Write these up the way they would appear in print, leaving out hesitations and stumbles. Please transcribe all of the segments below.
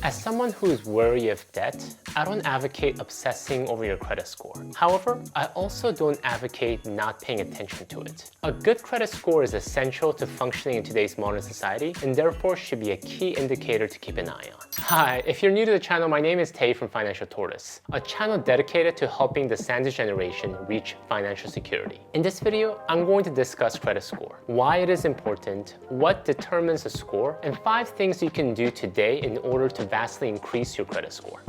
As someone who is wary of debt, I don't advocate obsessing over your credit score. However, I also don't advocate not paying attention to it. A good credit score is essential to functioning in today's modern society and therefore should be a key indicator to keep an eye on. Hi, if you're new to the channel, my name is Tay from Financial Tortoise, a channel dedicated to helping the sandwich generation reach financial security. In this video, I'm going to discuss credit score, why it is important, what determines a score, and 5 things you can do today in order to vastly increase your credit score.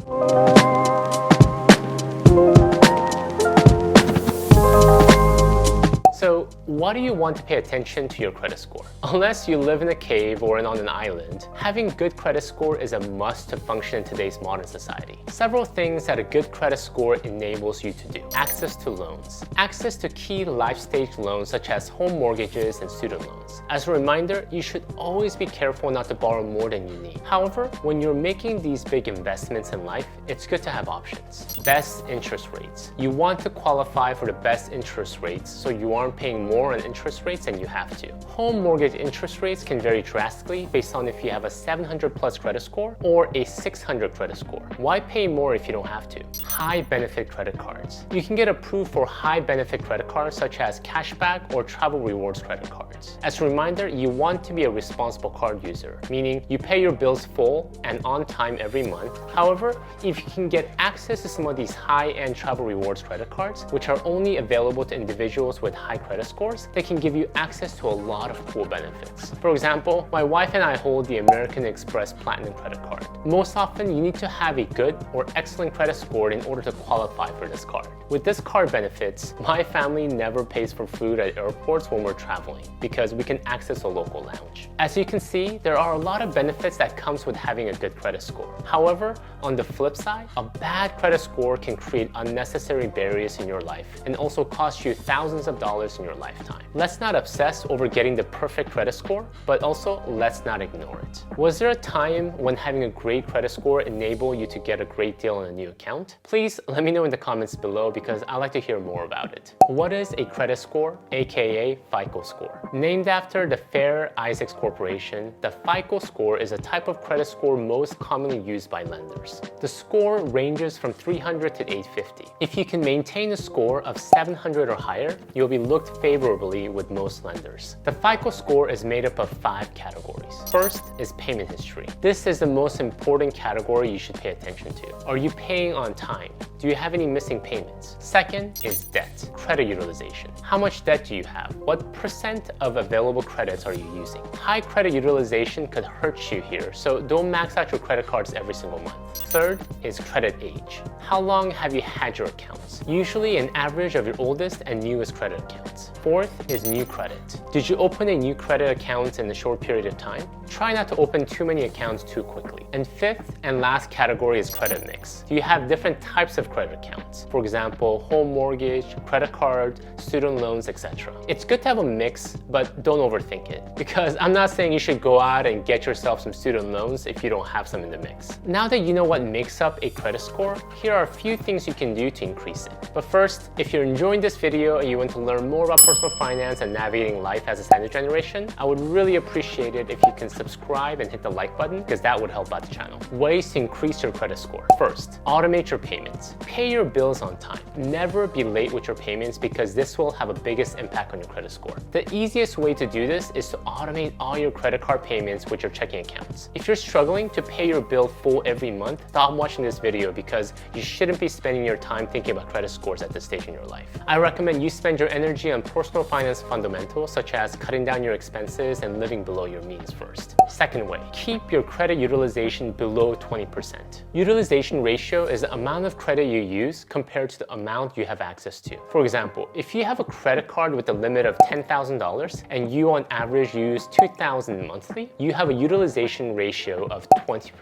So, why do you want to pay attention to your credit score? Unless you live in a cave or on an island, having good credit score is a must to function in today's modern society. Several things that a good credit score enables you to do. Access to loans. Access to key life stage loans such as home mortgages and student loans. As a reminder, you should always be careful not to borrow more than you need. However, when you're making these big investments in life, it's good to have options. Best interest rates. You want to qualify for the best interest rates so you aren't paying more on interest rates than you have to. Home mortgage interest rates can vary drastically based on if you have a 700 plus credit score or a 600 credit score. Why pay more if you don't have to? High benefit credit cards. You can get approved for high benefit credit cards such as cashback or travel rewards credit cards. As a reminder, you want to be a responsible card user, meaning you pay your bills full and on time every month. However, if you can get access to some of these high-end travel rewards credit cards, which are only available to individuals with high credit scores, they can give you access to a lot of cool benefits. For example, my wife and I hold the American Express Platinum credit card. Most often, you need to have a good or excellent credit score in order to qualify for this card. With this card benefits, my family never pays for food at airports when we're traveling because we can access a local lounge. As you can see, there are a lot of benefits that comes with having a good credit score. However, on the flip side, a bad credit score can create unnecessary barriers in your life and also cost you thousands of dollars in your lifetime. Let's not obsess over getting the perfect credit score, but also let's not ignore it. Was there a time when having a great credit score enabled you to get a great deal on a new account? Please let me know in the comments below because I'd like to hear more about it. What is a credit score, aka FICO score? Named after the Fair Isaacs Corporation, the FICO score is a type of credit score most commonly used by lenders. The score ranges from 300 to 850. If you can maintain a score of 700 or higher, you'll be looked favorably with most lenders. The FICO score is made up of 5 categories. First is payment history. This is the most important category you should pay attention to. Are you paying on time? Do you have any missing payments? Second is debt, credit utilization. How much debt do you have? What percent of available credits are you using? High credit utilization could hurt you here, so don't max out your credit cards every single month. Third is credit age. How long have you had your accounts? Usually an average of your oldest and newest credit accounts. Fourth is new credit. Did you open a new credit account in a short period of time? Try not to open too many accounts too quickly. And fifth and last category is credit mix. Do you have different types of credit accounts? For example, home mortgage, credit card, student loans, etc. It's good to have a mix, but don't overthink it. Because I'm not saying you should go out and get yourself some student loans if you don't have some in the mix. Now that you know what makes up a credit score, here are a few things you can do to increase it. But first, if you're enjoying this video and you want to learn more about personal finance and navigating life as a sandwich generation, I would really appreciate it if you can subscribe and hit the like button because that would help out the channel. Ways to increase your credit score. First, automate your payments. Pay your bills on time. Never be late with your payments because this will have a biggest impact on your credit score. The easiest way to do this is to automate all your credit card payments with your checking accounts. If you're struggling to pay your bill full every month, stop watching this video because you shouldn't be spending your time thinking about credit scores at this stage in your life. I recommend you spend your energy on personal finance fundamentals such as cutting down your expenses and living below your means first. Second way, keep your credit utilization below 20%. Utilization ratio is the amount of credit you use compared to the amount you have access to. For example, if you have a credit card with a limit of $10,000 and you on average use $2,000 monthly, you have a utilization ratio of 20%,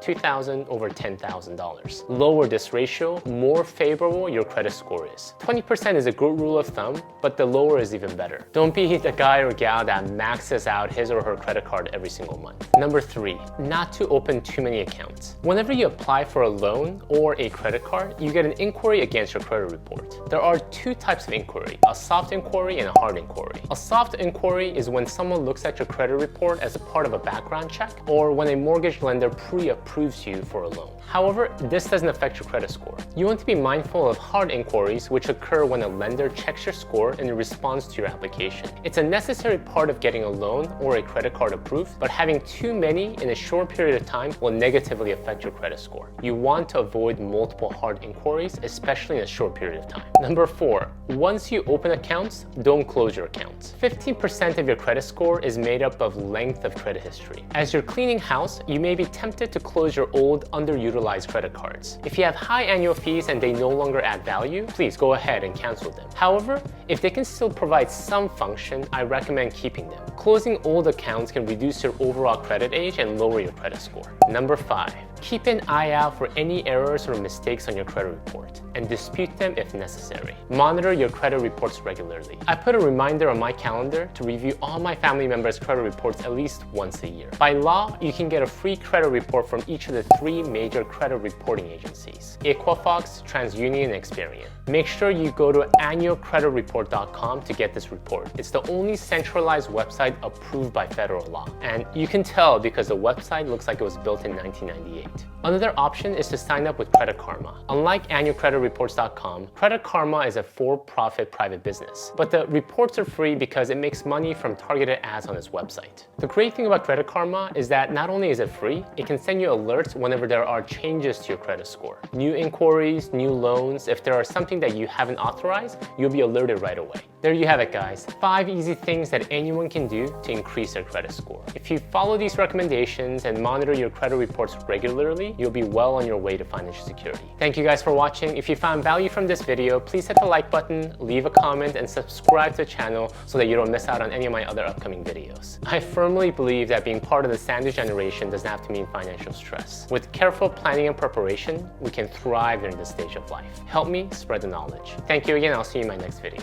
$2,000 over $10,000. Lower this ratio, more favorable your credit score is. 20% is a good rule of thumb, but the lower is even better. Don't be the guy or gal that maxes out his or her credit card every single month. Number 3, not to open open too many accounts. Whenever you apply for a loan or a credit card, you get an inquiry against your credit report. There are two types of inquiry, a soft inquiry and a hard inquiry. A soft inquiry is when someone looks at your credit report as a part of a background check, or when a mortgage lender pre-approves you for a loan. However, this doesn't affect your credit score. You want to be mindful of hard inquiries, which occur when a lender checks your score in response to your application. It's a necessary part of getting a loan or a credit card approved, but having too many in a short period of time will negatively affect your credit score. You want to avoid multiple hard inquiries, especially in a short period of time. Number 4, once you open accounts, don't close your accounts. 15% of your credit score is made up of length of credit history. As you're cleaning house, you may be tempted to close your old, underutilized credit cards. If you have high annual fees and they no longer add value, please go ahead and cancel them. However, if they can still provide some function, I recommend keeping them. Closing old accounts can reduce your overall credit age and lower your credit score. Number 5, keep an eye out for any errors or mistakes on your credit report and dispute them if necessary. Monitor your credit reports regularly. I put a reminder on my calendar to review all my family members' credit reports at least once a year. By law, you can get a free credit report from each of the 3 major credit reporting agencies, Equifax, TransUnion, and Experian. Make sure you go to annualcreditreport.com to get this report. It's the only centralized website approved by federal law. And you can tell because the website looks like it was built in 1998. Another option is to sign up with Credit Karma. Unlike annualcreditreport.com, Credit Karma is a for-profit private business. But the reports are free because it makes money from targeted ads on its website. The great thing about Credit Karma is that not only is it free, it can send you alerts whenever there are changes to your credit score. New inquiries, new loans, if there are something that you haven't authorized, you'll be alerted right away. There you have it, guys. 5 easy things that anyone can do to increase their credit score. If you follow these recommendations and monitor your credit reports regularly, you'll be well on your way to financial security. Thank you guys for watching. If you found value from this video, please hit the like button, leave a comment, and subscribe to the channel so that you don't miss out on any of my other upcoming videos. I firmly believe that being part of the sandwich generation doesn't have to mean financial stress. With careful planning and preparation, we can thrive during this stage of life. Help me spread the knowledge. Thank you again. I'll see you in my next video.